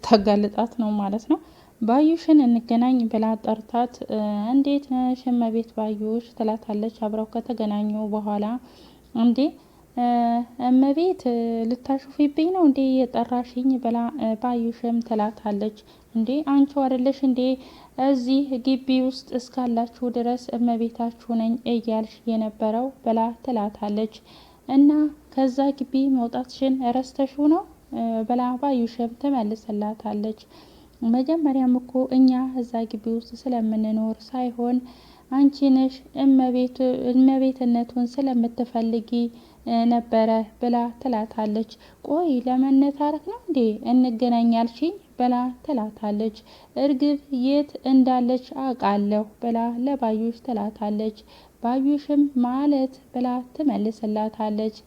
ታጋልጣት ነው ማለት ነው። ባዩሽን እንገናኝ ብላ ጠርታት እንዴት ነሽ እመቤት ባዩሽ ትላታለች። አብረው ከተገናኙ በኋላ እንዴ እመቤት ልታሹፊብኝ ነው እንዴ የጠራሽኝ ብላ ባዩሽም ትላታለች። እንዴ አንቺው አይደለሽ እንዴ እዚህ ግቢ ውስጥ እስካላችሁ ድረስ እመቤታችሁ ነኝ እያልሽ የነበረው ብላ ትላታለች። እና ከዛ ግቢ መውጣትሽን ረስተሽው ነው ብላ ባዩሽም ትመልስላታለች። መጀመሪያም እኮ እኛ እዛ ግቢ ውስጥ ስለምንኖር ሳይሆን አንቺ ነሽ እመቤትነቱን ስለምትፈልጊ ነበረ ብላ ትላታለች። ቆይ ለመነታረክ ነው እንዴ እንገናኛልሽኝ ብላ ትላታለች። እርግብ የት እንዳለች አውቃለሁ ብላ ለባዩሽ ትላታለች። ባዩሽም ማለት ብላ ትመልስላታለች።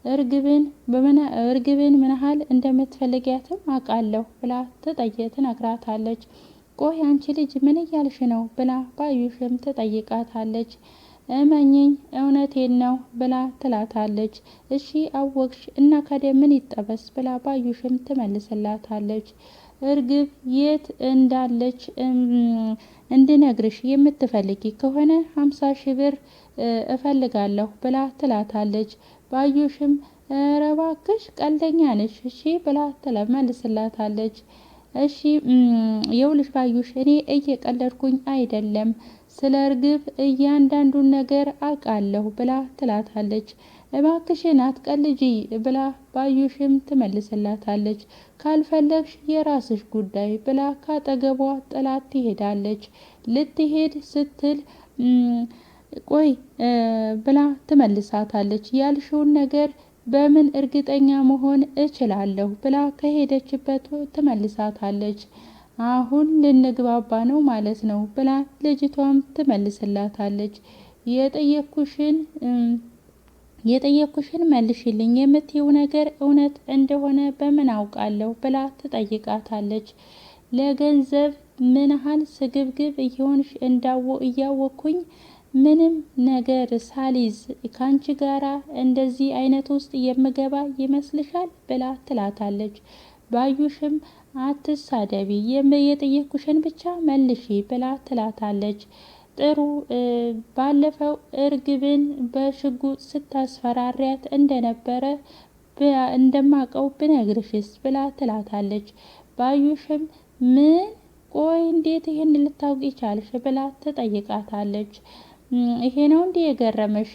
እርግብን ምን ያህል እንደምትፈልጊያትም አውቃለሁ ብላ ትነግራታለች። ቆይ አንቺ ልጅ ምን እያልሽ ነው ብላ ባዩሽም ትጠይቃታለች። እመኝኝ እውነቴን ነው ብላ ትላታለች። እሺ አወቅሽ እና ከደ ምን ይጠበስ ብላ ባዩሽም ትመልስላታለች። እርግብ የት እንዳለች እንድነግርሽ የምትፈልጊ ከሆነ 50,000 ብር እፈልጋለሁ ብላ ትላታለች። ባዩሽም ኧረ እባክሽ ቀልደኛ ነሽ እሺ ብላ ትመልስላታለች። እሺ የውልሽ ባዩሽ እኔ እየቀለድኩኝ አይደለም ስለ እርግብ እያንዳንዱን ነገር አውቃለሁ ብላ ትላታለች። እባክሽን አትቀልጂ ብላ ባዩሽም ትመልስላታለች። ካልፈለግሽ የራስሽ ጉዳይ ብላ ካጠገቧ ጥላት ትሄዳለች። ልትሄድ ስትል ቆይ ብላ ትመልሳታለች። ያልሽውን ነገር በምን እርግጠኛ መሆን እችላለሁ ብላ ከሄደችበት ትመልሳታለች። አሁን ልንግባባ ነው ማለት ነው ብላ ልጅቷም ትመልስላታለች። የጠየኩሽን መልሽልኝ የምትይው ነገር እውነት እንደሆነ በምን አውቃለሁ ብላ ትጠይቃታለች። ለገንዘብ ምን ያህል ስግብግብ እየሆንሽ እያወቅኩኝ ምንም ነገር ሳሊዝ ካንቺ ጋራ እንደዚህ አይነት ውስጥ የምገባ ይመስልሻል ብላ ትላታለች። ባዩሽም አትሳደቢ የጠየኩሽን ብቻ መልሺ ብላ ትላታለች። ጥሩ ባለፈው እርግብን በሽጉጥ ስታስፈራሪያት እንደነበረ እንደማቀው ብነግርሽስ ብላ ትላታለች። ባዩሽም ምን ቆይ እንዴት ይሄን ልታውቂ ቻልሽ ብላ ትጠይቃታለች። ይሄ ነው እንዴ የገረመሽ?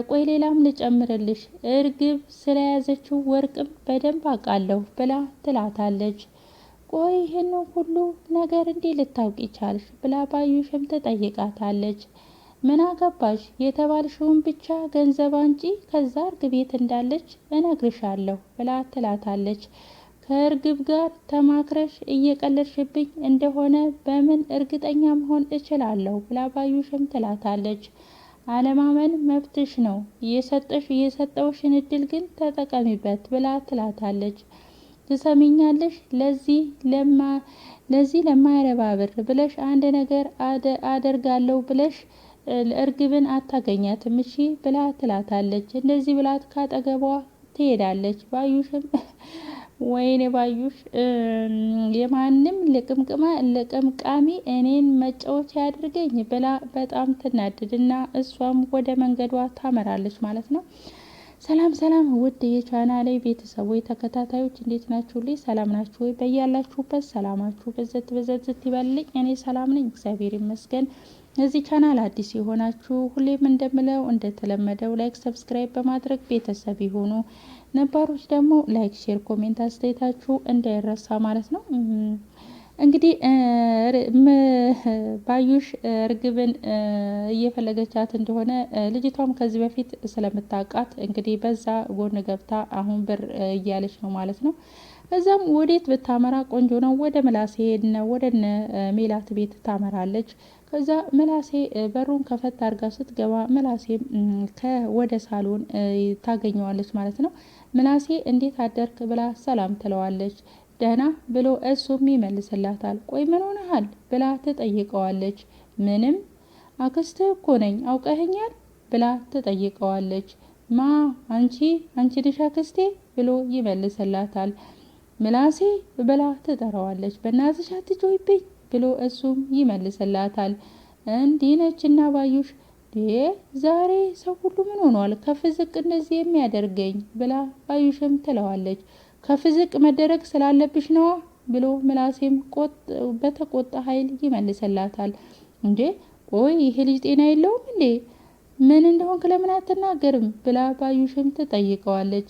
ቆይ ሌላም ልጨምርልሽ እርግብ ስለያዘችው ወርቅም በደንብ አውቃለሁ ብላ ትላታለች። ቆይ ይሄን ሁሉ ነገር እንዴ ልታውቂ ቻልሽ ብላ ባዩሽም ትጠይቃታለች። ምን አገባሽ የተባልሽውን ብቻ ገንዘብ አንጪ ከዛ እርግብ የት እንዳለች እነግርሻለሁ ብላ ትላታለች። ከእርግብ ጋር ተማክረሽ እየቀለድሽብኝ እንደሆነ በምን እርግጠኛ መሆን እችላለሁ ብላ ባዩሽም ትላታለች። አለማመን መብትሽ ነው የሰጠውሽን እድል ግን ተጠቀሚበት ብላ ትላታለች። ትሰሚኛለሽ ለዚህ ለማይረባ ብር ብለሽ አንድ ነገር አደርጋለሁ ብለሽ እርግብን አታገኛትም እሺ ብላ ትላታለች። እንደዚህ ብላት ካጠገቧ ትሄዳለች። ባዩሽም ወይኔ ባዩሽ የማንም ልቅምቃሚ እኔን መጫወቻ ያድርገኝ ብላ በጣም ትናደድና እሷም ወደ መንገዷ ታመራለች ማለት ነው። ሰላም ሰላም ውድ የቻናሌ ቤተሰቦች ተከታታዮች እንዴት ናችሁልኝ? ሰላም ናችሁ ወይ? በያላችሁበት ሰላማችሁ በዘት ይበልኝ። እኔ ሰላም ነኝ እግዚአብሔር ይመስገን። እዚህ ቻናል አዲስ የሆናችሁ ሁሌም እንደምለው እንደተለመደው ላይክ ሰብስክራይብ በማድረግ ቤተሰብ ይሁኑ። ነባሮች ደግሞ ላይክ ሼር ኮሜንት አስተያየታችሁ እንዳይረሳ ማለት ነው። እንግዲህ ባዩሽ እርግብን እየፈለገቻት እንደሆነ ልጅቷም ከዚህ በፊት ስለምታውቃት እንግዲህ በዛ ጎን ገብታ አሁን ብር እያለች ነው ማለት ነው። ከዛም ወዴት ብታመራ ቆንጆ ነው? ወደ ምላሴ ወደ ሜላት ቤት ታመራለች። ከዛ ምላሴ በሩን ከፈት አድርጋ ስትገባ ምላሴ ወደ ሳሎን ታገኘዋለች ማለት ነው። ምላሴ እንዴት አደርክ ብላ ሰላም ትለዋለች። ደህና ብሎ እሱም ይመልስላታል። ቆይ ምን ሆነሃል ብላ ትጠይቀዋለች። ምንም አክስትህ እኮ ነኝ አውቀኸኛል ብላ ትጠይቀዋለች። ማ አንቺ ነሽ አክስቴ ብሎ ይመልስላታል። ምላሴ ብላ ትጠራዋለች። በእናትሽ አትጮይብኝ ብሎ እሱም ይመልስላታል። እንዲህ ነችና ባዩሽ ዛሬ ሰው ሁሉ ምን ሆኗል ከፍ ዝቅ እንደዚህ የሚያደርገኝ ብላ ባዩሽም ትለዋለች። ከፍ ዝቅ መደረግ ስላለብሽ ነዋ ብሎ ምላሴም በተቆጣ ኃይል ይመልስላታል። እንዴ ቆይ ይሄ ልጅ ጤና የለውም እንዴ? ምን እንደሆንክ ለምን አትናገርም ብላ ባዩሽም ትጠይቀዋለች።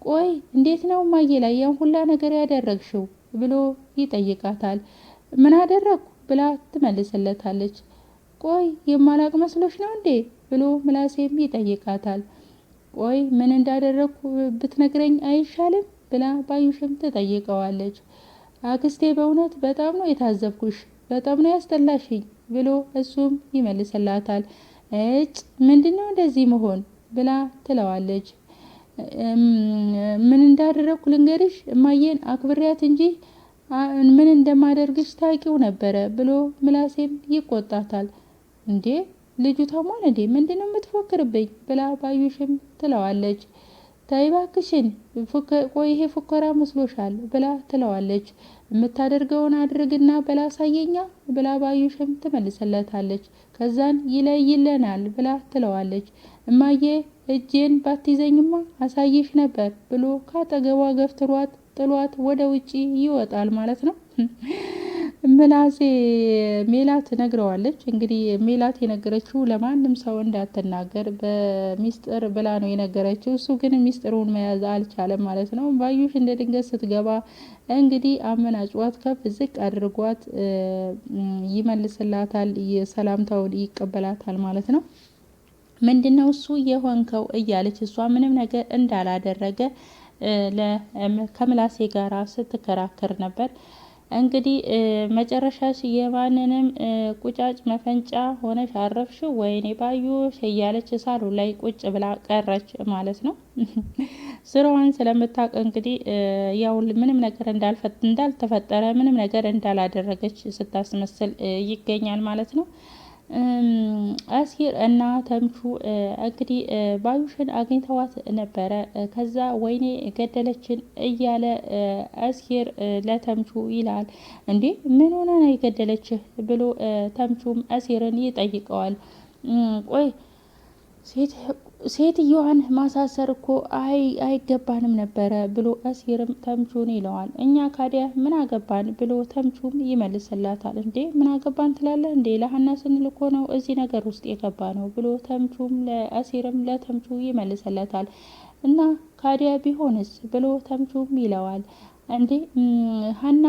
ቆይ እንዴት ነው እማዬ ላይ ያን ሁላ ነገር ያደረግሽው ብሎ ይጠይቃታል። ምን አደረግኩ ብላ ትመልስለታለች። ቆይ የማላቅ መስሎሽ ነው እንዴ ብሎ ምላሴም ይጠይቃታል። ቆይ ምን እንዳደረግኩ ብትነግረኝ አይሻልም ብላ ባዩሽም ትጠይቀዋለች። አክስቴ በእውነት በጣም ነው የታዘብኩሽ፣ በጣም ነው ያስጠላሽኝ ብሎ እሱም ይመልስላታል። ምንድነው እንደዚህ መሆን ብላ ትለዋለች። ምን እንዳደረግኩ ልንገርሽ እማዬን አክብሪያት እንጂ ምን እንደማደርግሽ ታውቂው ነበረ ብሎ ምላሴም ይቆጣታል። እንዴ ልጁ ታሟል እንዴ? ምንድነው የምትፎክርብኝ ብላ ባዩሽም ትለዋለች። ተይ እባክሽን ቆይ ይሄ ፉከራ መስሎሻል ብላ ትለዋለች። የምታደርገውን አድርግና በላ ሳየኛ ብላ ባዩሽም ትመልስለታለች። ከዛን ይለይለናል ብላ ትለዋለች። እማዬ እጄን ባትይዘኝማ አሳይሽ ነበር ብሎ ካጠገቧ ገፍትሯት ጥሏት ወደ ውጪ ይወጣል ማለት ነው። ምላሴ ሜላት ነግረዋለች። እንግዲህ ሜላት የነገረችው ለማንም ሰው እንዳትናገር በሚስጥር ብላ ነው የነገረችው። እሱ ግን ሚስጥሩን መያዝ አልቻለም ማለት ነው። ባዩሽ እንደ ድንገት ስትገባ እንግዲህ አመናጭዋት ከፍ ዝቅ አድርጓት ይመልስላታል፣ ሰላምታውን ይቀበላታል ማለት ነው። ምንድነው እሱ የሆንከው እያለች እሷ ምንም ነገር እንዳላደረገ ከምላሴ ጋራ ስትከራከር ነበር። እንግዲህ መጨረሻሽ የማንንም ቁጫጭ መፈንጫ ሆነሽ አረፍሽ ወይኔ ባዩሽ እያለች ሳሎን ላይ ቁጭ ብላ ቀረች ማለት ነው። ስራዋን ስለምታውቅ እንግዲህ ያው ምንም ነገር እንዳልተፈጠረ ምንም ነገር እንዳላደረገች ስታስመስል ይገኛል ማለት ነው። አሲር እና ተምቹ እንግዲህ ባዩሽን አግኝተዋት ነበረ። ከዛ ወይኔ ገደለችን እያለ አሲር ለተምቹ ይላል። እንዴ ምን ሆነ ነው የገደለችህ ብሎ ተምቹም አሲርን ይጠይቀዋል። ቆይ ሴትዮዋን ማሳሰር እኮ አይገባንም ነበረ ብሎ አሲርም ተምቹን ይለዋል። እኛ ካዲያ ምን አገባን ብሎ ተምቹም ይመልስላታል። እንዴ ምን አገባን ትላለህ እንዴ? ለሀና ስንል እኮ ነው እዚህ ነገር ውስጥ የገባ ነው ብሎ ተምቹም ለአሲርም ለተምቹ ይመልስለታል። እና ካዲያ ቢሆንስ ብሎ ተምቹም ይለዋል። እንዴ ሀና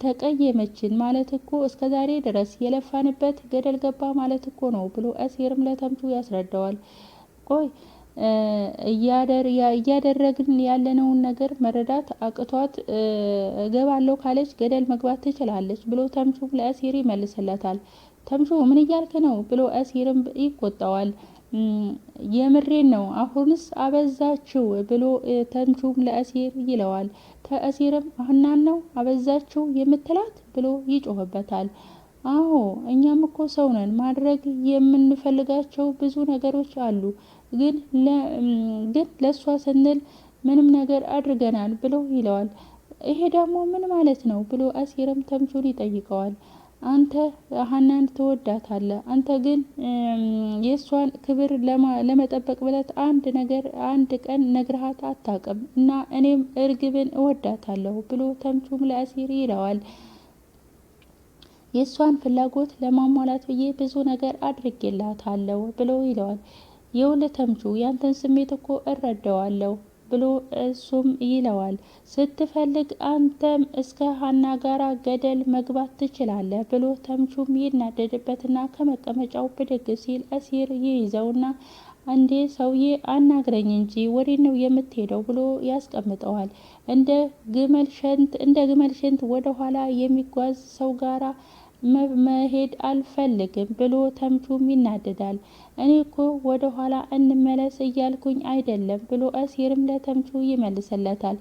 ተቀየመችን ማለት እኮ እስከ ዛሬ ድረስ የለፋንበት ገደል ገባ ማለት እኮ ነው ብሎ አሲርም ለተምቹ ያስረዳዋል። ቆይ እያደረግን ያለነውን ነገር መረዳት አቅቷት እገባለሁ ካለች ገደል መግባት ትችላለች ብሎ ተምቹም ለአሲር ይመልስለታል። ተምቹ ምን እያልክ ነው ብሎ አሲርም ይቆጣዋል። የምሬን ነው አሁንስ አበዛችው ብሎ ተምቹም ለአሲር ይለዋል። ተአሲርም ሀናን ነው አበዛችው የምትላት ብሎ ይጮህበታል። አዎ እኛም እኮ ሰው ነን፣ ማድረግ የምንፈልጋቸው ብዙ ነገሮች አሉ፣ ግን ለእሷ ስንል ምንም ነገር አድርገናል ብሎ ይለዋል። ይሄ ደግሞ ምን ማለት ነው ብሎ አሲርም ተምቹን ይጠይቀዋል። አንተ ሀናን ትወዳታለህ፣ አንተ ግን የእሷን ክብር ለመጠበቅ ብለት አንድ ቀን ነግረሃት አታውቅም እና እኔም እርግብን እወዳታለሁ ብሎ ተምቹም ለአሲር ይለዋል። የእሷን ፍላጎት ለማሟላት ብዬ ብዙ ነገር አድርጌላታለሁ ብሎ ይለዋል። የውልህ ተምቹ ያንተን ስሜት እኮ እረዳዋለሁ ብሎ እሱም ይለዋል። ስትፈልግ አንተም እስከ ሀና ጋራ ገደል መግባት ትችላለህ ብሎ ተምቹም ይናደድበትና ከመቀመጫው ብድግ ሲል አሲር ይይዘውና አንዴ ሰውዬ አናግረኝ እንጂ ወዴት ነው የምትሄደው ብሎ ያስቀምጠዋል። እንደ ግመል ሽንት ወደ ኋላ የሚጓዝ ሰው ጋራ መሄድ አልፈልግም ብሎ ተምቹም ይናደዳል። እኔ እኮ ወደ ኋላ እንመለስ እያልኩኝ አይደለም ብሎ አሲርም ለተምቹ ይመልስለታል።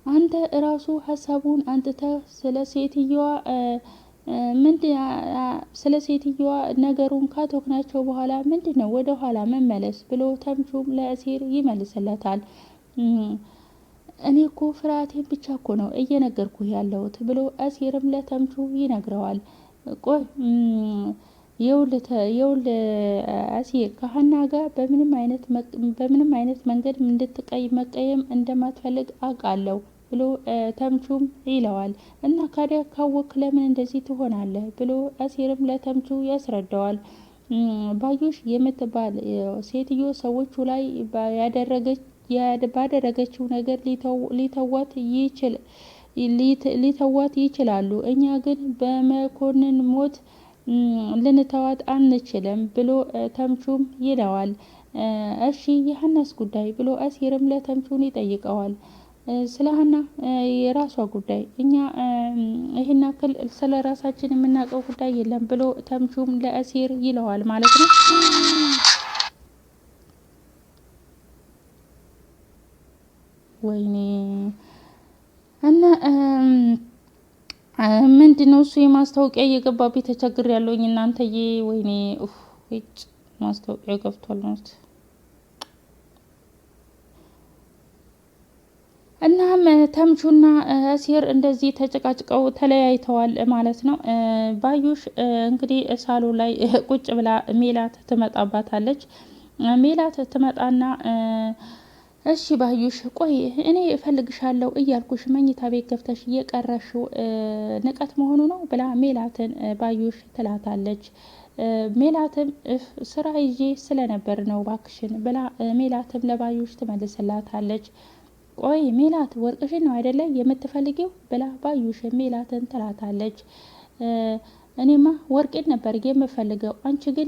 አንተ እራሱ ሀሳቡን አንጥተህ ስለ ሴትየዋ ነገሩን ካቶክናቸው በኋላ ምንድነው ወደ ኋላ መመለስ ብሎ ተምቹም ለአሲር ይመልስለታል። እኔ እኮ ፍርሃቴን ብቻ እኮ ነው እየነገርኩህ ያለሁት ብሎ አሲርም ለተምቹ ይነግረዋል። ቆይ የውል አሲር ከሀና ጋር በምንም አይነት መንገድ መቀየም እንደማትፈልግ አውቃለሁ ብሎ ተምቹም ይለዋል። እና ካዲያ ካወክ ለምን እንደዚህ ትሆናለህ ብሎ አሲርም ለተምቹ ያስረዳዋል። ባዩሽ የምትባል ሴትዮ ሰዎቹ ላይ ባደረገችው ነገር ሊተዋት ይችላሉ። እኛ ግን በመኮንን ሞት ልንተዋት አንችልም ብሎ ተምቹም ይለዋል። እሺ የሀናስ ጉዳይ ብሎ አሲርም ለተምቹን ይጠይቀዋል። ስለ ሀና የራሷ ጉዳይ እኛ ይህን ያክል ስለ ራሳችን የምናውቀው ጉዳይ የለም ብሎ ተምቹም ለአሲር ይለዋል ማለት ነው። ወይኔ እና ምንድነው እሱ የማስታወቂያ እየገባብኝ ተቸግር ያለውኝ እናንተዬ። ወይኔ ማስታወቂያ ገብቷል ማለት እናም ተምቹና አሲር እንደዚህ ተጨቃጭቀው ተለያይተዋል ማለት ነው። ባዩሽ እንግዲህ ሳሎን ላይ ቁጭ ብላ ሜላት ትመጣባታለች። ሜላት ትመጣና እሺ ባዩሽ ቆይ እኔ እፈልግሻለሁ እያልኩሽ መኝታ ቤት ገብተሽ እየቀረሽው ንቀት መሆኑ ነው ብላ ሜላትን ባዩሽ ትላታለች። ሜላትም ስራ ይዤ ስለነበር ነው ባክሽን ብላ ሜላትም ለባዩሽ ትመልስላታለች። ቆይ ሜላት ወርቅሽን ነው አይደለ የምትፈልጊው ብላ ባዩሽ ሜላትን ትላታለች። እኔማ ወርቄን ነበር የምፈልገው አንቺ ግን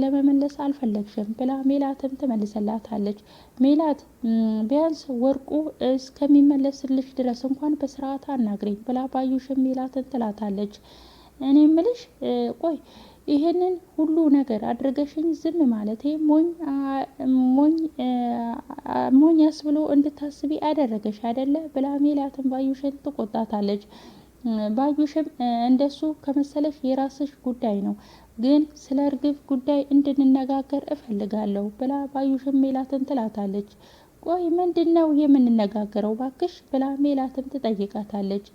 ለመመለስ አልፈለግሽም ብላ ሜላትም ትመልስላታለች። ሜላት ቢያንስ ወርቁ እስከሚመለስልሽ ድረስ እንኳን በስርዓት አናግሪኝ ብላ ባዩሽም ሜላትን ትላታለች። እኔ ምልሽ ቆይ ይሄንን ሁሉ ነገር አድርገሽኝ ዝም ማለቴ ሞኝ ያስብሎ እንድታስቢ አደረገሽ አይደለ ብላ ሜላትን ባዩሽን ትቆጣታለች። ባዩሽም እንደሱ ከመሰለሽ የራስሽ ጉዳይ ነው፣ ግን ስለ እርግብ ጉዳይ እንድንነጋገር እፈልጋለሁ ብላ ባዩሽም ሜላትን ትላታለች። ቆይ ምንድነው የምንነጋገረው ባክሽ ብላ ሜላትም ትጠይቃታለች።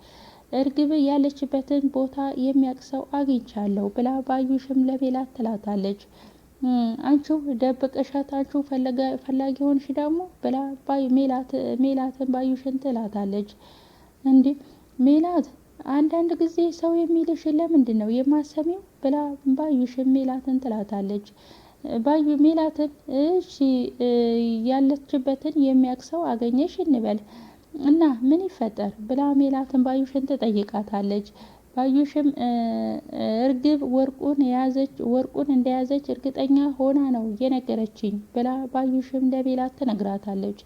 እርግብ ያለችበትን ቦታ የሚያውቅ ሰው አግኝቻለሁ ብላ ባዩሽም ለሜላት ትላታለች። አንቺው ደብቀሻት አንቺው ፈላጊ ሆንሽ ደግሞ ብላ ሜላትን ባዩሽን ትላታለች። እንዴ ሜላት አንዳንድ ጊዜ ሰው የሚልሽ ለምንድን ነው የማሰሚው ብላ ባዩሽን ሜላትን ትላታለች። ሜላትን እሺ ያለችበትን የሚያውቅ ሰው አገኘሽ እንበል እና ምን ይፈጠር ብላ ሜላትን ባዩሽን ትጠይቃታለች። ባዩሽም እርግብ ወርቁን እንደያዘች እርግጠኛ ሆና ነው የነገረችኝ ብላ ባዩሽም ለሜላት ትነግራታለች።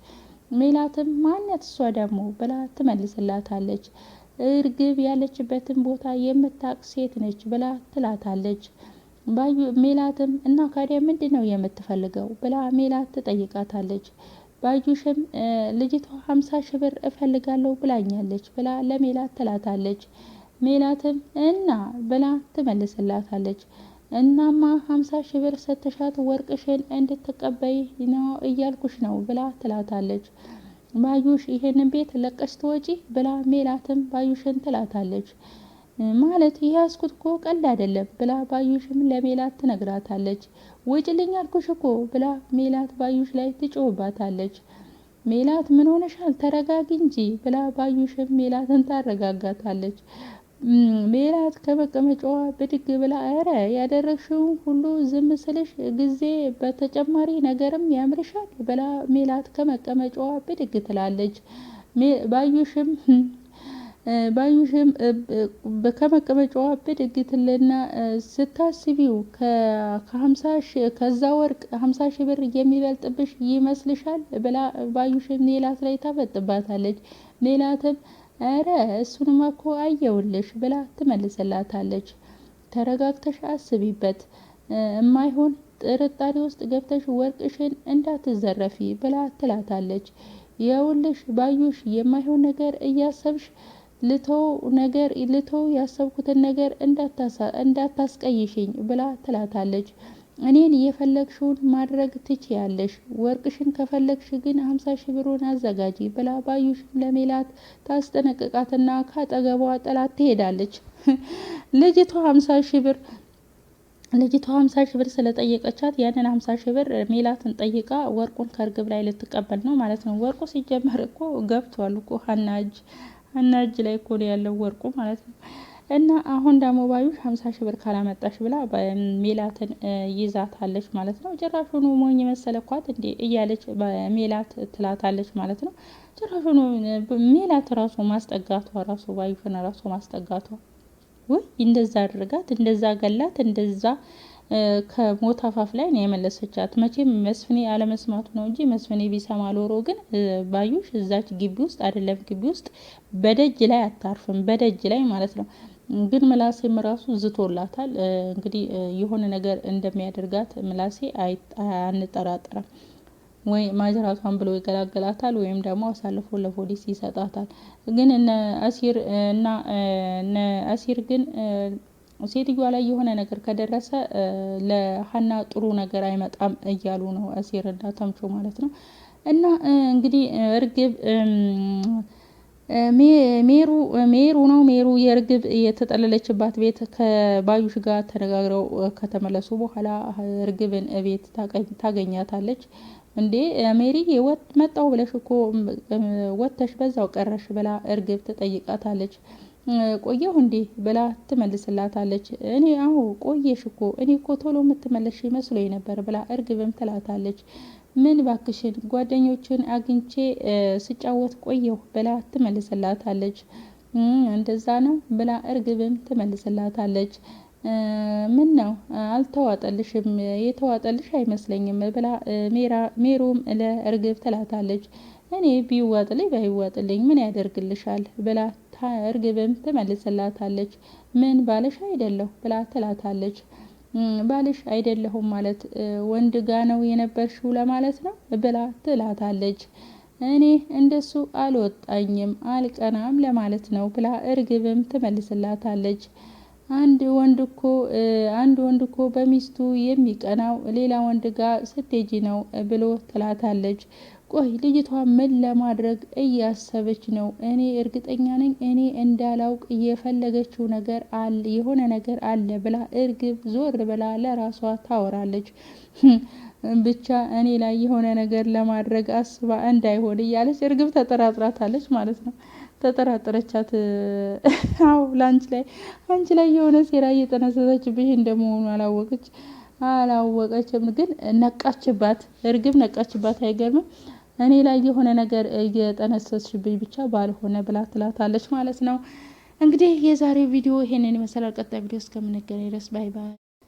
ሜላትም ማነት እሷ ደግሞ ብላ ትመልስላታለች። እርግብ ያለችበትን ቦታ የምታውቅ ሴት ነች ብላ ትላታለች። ሜላትም እና ካዲያ ምንድን ነው የምትፈልገው ብላ ሜላት ትጠይቃታለች። ባዩሽም ልጅቷ 50,000 ብር እፈልጋለሁ ብላኛለች ብላ ለሜላት ትላታለች። ሜላትም እና ብላ ትመልስላታለች። እናማ 50,000 ብር ሰተሻት ወርቅሽን እንድትቀበይ ነው እያልኩሽ ነው ብላ ትላታለች። ባዩሽ ይሄንን ቤት ለቀሽ ትወጪ ብላ ሜላትም ባዩሽን ትላታለች። ማለት ያስኩት እኮ ቀልድ አይደለም ብላ ባዩሽም ለሜላት ትነግራታለች። ውጭልኝ አልኩሽ እኮ ብላ ሜላት ባዩሽ ላይ ትጮህባታለች። ሜላት ምን ሆነሻል ተረጋጊ እንጂ ብላ ባዩሽም ሜላትን ታረጋጋታለች። ሜላት ከመቀመጫዋ ብድግ ብላ አረ ያደረግሽውን ሁሉ ዝም ስልሽ ጊዜ በተጨማሪ ነገርም ያምርሻል ብላ ሜላት ከመቀመጫዋ ብድግ ትላለች። ባዩሽም ከመቀመጫዋ ብድግ ትልና ስታስቢው ከዛ ወርቅ 50,000 ብር የሚበልጥብሽ ይመስልሻል ብላ ባዩሽም ሜላት ላይ ታፈጥባታለች። ሜላትም አረ እሱንማ እኮ አየውልሽ ብላ ትመልስላታለች። ተረጋግተሽ አስቢበት፣ የማይሆን ጥርጣሬ ውስጥ ገብተሽ ወርቅሽን እንዳትዘረፊ ብላ ትላታለች። የውልሽ ባዩሽ የማይሆን ነገር እያሰብሽ ልተው ያሰብኩትን ነገር እንዳታስቀይሽኝ ብላ ትላታለች። እኔን የፈለግሽውን ማድረግ ትችያለሽ፣ ወርቅሽን ከፈለግሽ ግን 50 ሺህ ብሩን አዘጋጂ ብላ ባዩሽም ለሜላት ታስጠነቅቃትና ካጠገቧ ጥላት ትሄዳለች። ልጅቷ 50 ሺህ ብር ልጅቷ 50 ሺህ ብር ስለጠየቀቻት ያንን 50 ሺህ ብር ሜላትን ጠይቃ ወርቁን ከእርግብ ላይ ልትቀበል ነው ማለት ነው። ወርቁ ሲጀመር እኮ ገብቷል እኮ ሀና እጅ ላይ እኮ ነው ያለው ወርቁ ማለት ነው። እና አሁን ደግሞ ባዩሽ 50 ሺህ ብር ካላመጣሽ ብላ ሜላትን ይዛታለች ማለት ነው። ጭራሹኑ ሞኝ መሰለኳት እንዴ እያለች ሜላት ትላታለች ማለት ነው። ጭራሹኑ ሜላት ራሱ ማስጠጋቷ ራሱ ባዩሽን ራሱ ማስጠጋቷ ወይ እንደዛ አድርጋት እንደዛ ገላት እንደዛ ከሞት አፋፍ ላይ ነው የመለሰቻት። መቼም መስፍኔ አለመስማቱ ነው እንጂ መስፍኔ ቢሰማ ኖሮ ግን ባዩሽ እዛች ግቢ ውስጥ አይደለም ግቢ ውስጥ በደጅ ላይ አታርፍም፣ በደጅ ላይ ማለት ነው። ግን ምላሴም ራሱ ዝቶላታል። እንግዲህ የሆነ ነገር እንደሚያደርጋት ምላሴ አንጠራጠርም። ወይ ማጅራቷን ብሎ ይገላገላታል ወይም ደግሞ አሳልፎ ለፖሊስ ይሰጣታል። ግን እነ አሲር ግን ሴትዮዋ ላይ የሆነ ነገር ከደረሰ ለሀና ጥሩ ነገር አይመጣም እያሉ ነው አሲር እና ተምቹ ማለት ነው። እና እንግዲህ እርግብ ሜሩ የእርግብ የተጠለለችባት ቤት ከባዩሽ ጋር ተነጋግረው ከተመለሱ በኋላ እርግብን ቤት ታገኛታለች። እንዴ ሜሪ መጣው ብለሽ እኮ ወጥተሽ በዛው ቀረሽ ብላ እርግብ ትጠይቃታለች። ቆየሁ እንዴ ብላ ትመልስላታለች። እኔ አዎ ቆየሽ እኮ እኔ እኮ ቶሎ የምትመለሽ መስሎኝ ነበር ብላ እርግብም ትላታለች። ምን ባክሽን ጓደኞችን አግኝቼ ስጫወት ቆየሁ ብላ ትመልስላታለች። እንደዛ ነው ብላ እርግብም ትመልስላታለች። ምን ነው አልተዋጠልሽም? የተዋጠልሽ አይመስለኝም ብላ ሜሩም ለእርግብ ትላታለች። እኔ ቢዋጥልኝ ባይዋጥልኝ ምን ያደርግልሻል ብላ እርግብም ትመልስላታለች። ምን ባልሽ አይደለሁ ብላ ትላታለች። ባልሽ አይደለሁም ማለት ወንድ ጋ ነው የነበርሽው ለማለት ነው ብላ ትላታለች። እኔ እንደሱ አልወጣኝም አልቀናም ለማለት ነው ብላ እርግብም ትመልስላታለች። አንድ ወንድ እኮ በሚስቱ የሚቀናው ሌላ ወንድ ጋር ስትሄጂ ነው ብሎ ትላታለች። ቆይ ልጅቷ ምን ለማድረግ እያሰበች ነው? እኔ እርግጠኛ ነኝ እኔ እንዳላውቅ የፈለገችው ነገር አለ፣ የሆነ ነገር አለ ብላ እርግብ ዞር ብላ ለራሷ ታወራለች። ብቻ እኔ ላይ የሆነ ነገር ለማድረግ አስባ እንዳይሆን እያለች እርግብ ተጠራጥራታለች ማለት ነው። ተጠራጠረቻት። አዎ አንቺ ላይ የሆነ ሴራ እየጠነሰሰችብሽ እንደመሆኑ አላወቀችም፣ ግን ነቃችባት። እርግብ ነቃችባት። አይገርምም? እኔ ላይ የሆነ ነገር እየጠነሰስሽብኝ ብቻ ባልሆነ ብላ ትላታለች ማለት ነው። እንግዲህ የዛሬው ቪዲዮ ይሄንን ይመስላል። ቀጣይ ቪዲዮ እስከምንገናኝ ድረስ ባይ ባይ።